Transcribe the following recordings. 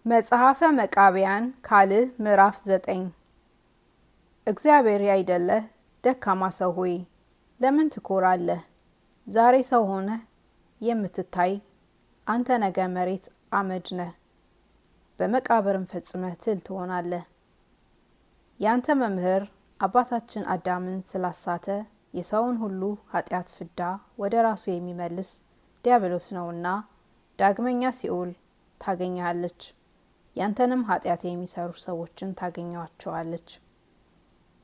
መጽሐፈ መቃብያን ካልዕ ምዕራፍ 9 እግዚአብሔር ያይደለህ ደካማ ሰው ሆይ ለምን ትኮራለህ? ዛሬ ሰው ሆነህ የምትታይ አንተ ነገ መሬት አመድ ነህ፣ በመቃብርም ፈጽመህ ትል ትሆናለህ። ያንተ መምህር አባታችን አዳምን ስላሳተ የሰውን ሁሉ ኃጢአት ፍዳ ወደ ራሱ የሚመልስ ዲያብሎስ ነውና ዳግመኛ ሲኦል ታገኛለች። ያንተንም ኃጢአት የሚሰሩ ሰዎችን ታገኛቸዋለች።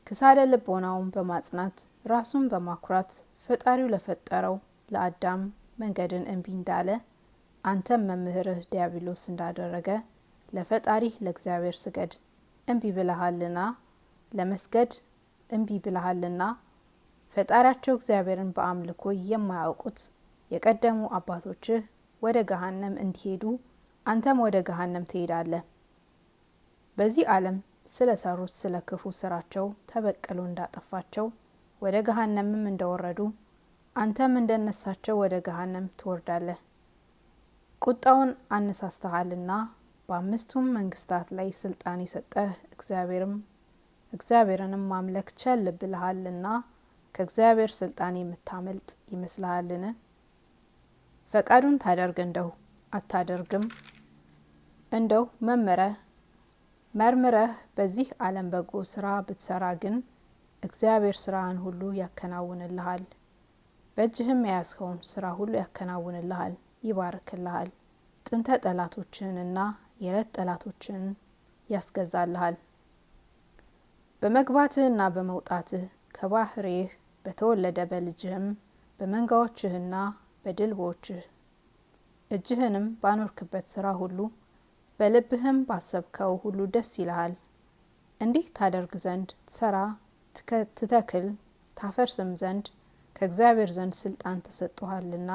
ክሳደ ልቦናውን በማጽናት ራሱን በማኩራት ፈጣሪው ለፈጠረው ለአዳም መንገድን እንቢ እንዳለ አንተም መምህርህ ዲያብሎስ እንዳደረገ ለፈጣሪህ ለእግዚአብሔር ስገድ እንቢ ብለሃልና ለመስገድ እንቢ ብለሃልና ፈጣሪያቸው እግዚአብሔርን በአምልኮ የማያውቁት የቀደሙ አባቶችህ ወደ ገሃነም እንዲሄዱ አንተም ወደ ገሃነም ትሄዳለህ። በዚህ ዓለም ስለሰሩት ስለ ክፉ ስራቸው ተበቅሎ እንዳጠፋቸው ወደ ገሃነምም እንደወረዱ አንተም እንደነሳቸው ወደ ገሃነም ትወርዳለህ። ቁጣውን አነሳስተሃልና በአምስቱም መንግስታት ላይ ስልጣን የሰጠህ እግዚአብሔርንም ማምለክ ቸል ብለሃልና ከእግዚአብሔር ስልጣን የምታመልጥ ይመስልሃልን? ፈቃዱን ታደርግ እንደው አታደርግም እንደው መርምረህ በዚህ ዓለም በጎ ስራ ብትሰራ ግን እግዚአብሔር ስራህን ሁሉ ያከናውንልሃል። በእጅህም የያዝኸውን ስራ ሁሉ ያከናውንልሃል፣ ይባርክልሃል። ጥንተ ጠላቶችንና የዕለት ጠላቶችን ያስገዛልሃል። በመግባትህና በመውጣትህ ከባህሬህ በተወለደ በልጅህም በመንጋዎችህና በድልቦችህ እጅህንም ባኖርክበት ስራ ሁሉ በልብህም ባሰብከው ሁሉ ደስ ይልሃል። እንዲህ ታደርግ ዘንድ ትሰራ ትተክል ታፈርስም ዘንድ ከእግዚአብሔር ዘንድ ስልጣን ተሰጥቶሃልና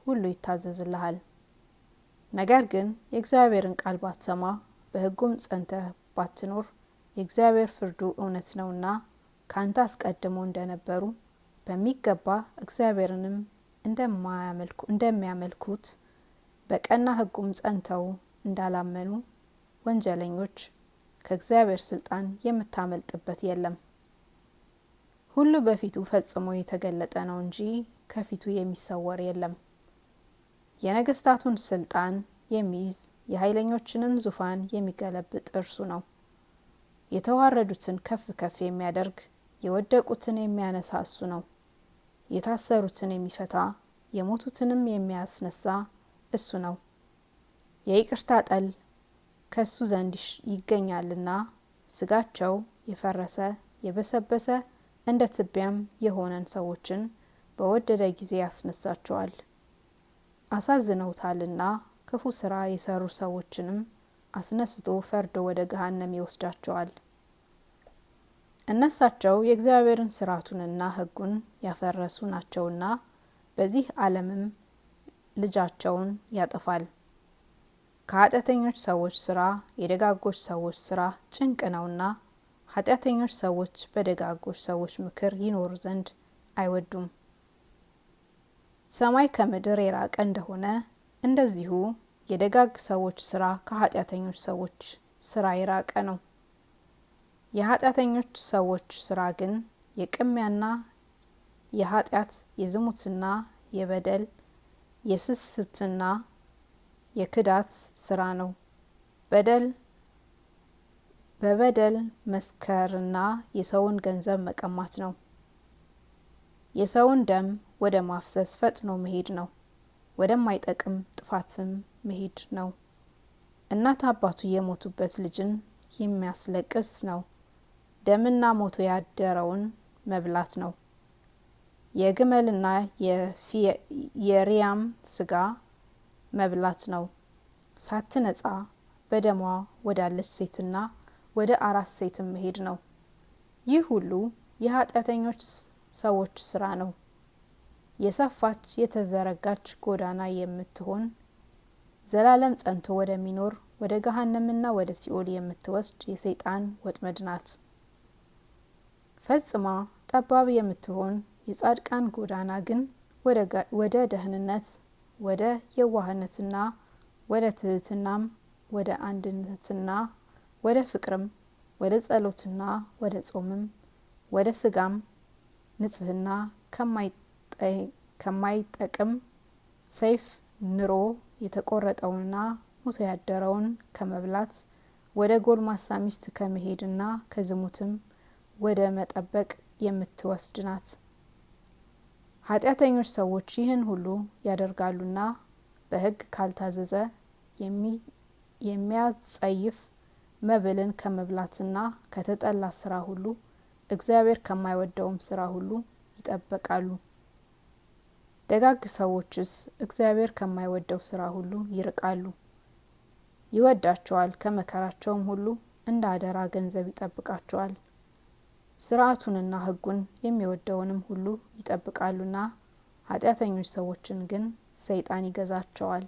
ሁሉ ይታዘዝልሃል። ነገር ግን የእግዚአብሔርን ቃል ባትሰማ በሕጉም ጸንተህ ባትኖር የእግዚአብሔር ፍርዱ እውነት ነውና ካንተ አስቀድሞ እንደነበሩ በሚገባ እግዚአብሔርንም እንደሚያመልኩት በቀና ሕጉም ጸንተው እንዳላመኑ ወንጀለኞች ከእግዚአብሔር ስልጣን የምታመልጥበት የለም። ሁሉ በፊቱ ፈጽሞ የተገለጠ ነው እንጂ ከፊቱ የሚሰወር የለም። የነገስታቱን ስልጣን የሚይዝ የኃይለኞችንም ዙፋን የሚገለብጥ እርሱ ነው። የተዋረዱትን ከፍ ከፍ የሚያደርግ የወደቁትን የሚያነሳ እሱ ነው። የታሰሩትን የሚፈታ የሞቱትንም የሚያስነሳ እሱ ነው። የይቅርታ ጠል ከሱ ዘንድ ይገኛልና ስጋቸው የፈረሰ የበሰበሰ እንደ ትቢያም የሆነን ሰዎችን በወደደ ጊዜ ያስነሳቸዋል። አሳዝነውታልና ክፉ ስራ የሰሩ ሰዎችንም አስነስቶ ፈርዶ ወደ ገሃነም ይወስዳቸዋል። እነሳቸው የእግዚአብሔርን ስርዓቱንና ሕጉን ያፈረሱ ናቸውና በዚህ ዓለምም ልጃቸውን ያጠፋል። ከኃጢአተኞች ሰዎች ስራ የደጋጎች ሰዎች ስራ ጭንቅ ነውና ኃጢአተኞች ሰዎች በደጋጎች ሰዎች ምክር ይኖሩ ዘንድ አይወዱም። ሰማይ ከምድር የራቀ እንደሆነ እንደዚሁ የደጋግ ሰዎች ስራ ከኃጢአተኞች ሰዎች ስራ የራቀ ነው። የኃጢአተኞች ሰዎች ስራ ግን የቅሚያና የኃጢአት የዝሙትና የበደል የስስትና የክዳት ስራ ነው። በበደል መስከርና የሰውን ገንዘብ መቀማት ነው። የሰውን ደም ወደ ማፍሰስ ፈጥኖ መሄድ ነው። ወደማይጠቅም ጥፋትም መሄድ ነው። እናት አባቱ የሞቱበት ልጅን የሚያስለቅስ ነው። ደምና ሞቶ ያደረውን መብላት ነው። የግመልና የሪያም ስጋ መብላት ነው። ሳትነጻ በደሟ ወዳለች ሴትና ወደ አራስ ሴትም መሄድ ነው። ይህ ሁሉ የኃጢአተኞች ሰዎች ስራ ነው። የሰፋች የተዘረጋች ጎዳና የምትሆን ዘላለም ጸንቶ ወደሚኖር ወደ ገሃነምና ወደ ሲኦል የምትወስድ የሰይጣን ወጥመድ ናት። ፈጽማ ጠባብ የምትሆን የጻድቃን ጎዳና ግን ወደ ደህንነት ወደ የዋህነትና ወደ ትህትናም ወደ አንድነትና ወደ ፍቅርም፣ ወደ ጸሎትና ወደ ጾምም፣ ወደ ስጋም ንጽህና ከማይጠቅም ሰይፍ ንሮ የተቆረጠውንና ሙቶ ያደረውን ከመብላት ወደ ጎልማሳ ሚስት ከመሄድና ከዝሙትም ወደ መጠበቅ የምትወስድ ናት። ኃጢአተኞች ሰዎች ይህን ሁሉ ያደርጋሉና በሕግ ካልታዘዘ የሚያጸይፍ መብልን ከመብላትና ከተጠላ ስራ ሁሉ እግዚአብሔር ከማይወደውም ስራ ሁሉ ይጠበቃሉ። ደጋግ ሰዎችስ እግዚአብሔር ከማይወደው ስራ ሁሉ ይርቃሉ። ይወዳቸዋል፣ ከመከራቸውም ሁሉ እንደ አደራ ገንዘብ ይጠብቃቸዋል። ስርዓቱንና ሕጉን የሚወደውንም ሁሉ ይጠብቃሉና ኃጢአተኞች ሰዎችን ግን ሰይጣን ይገዛቸዋል።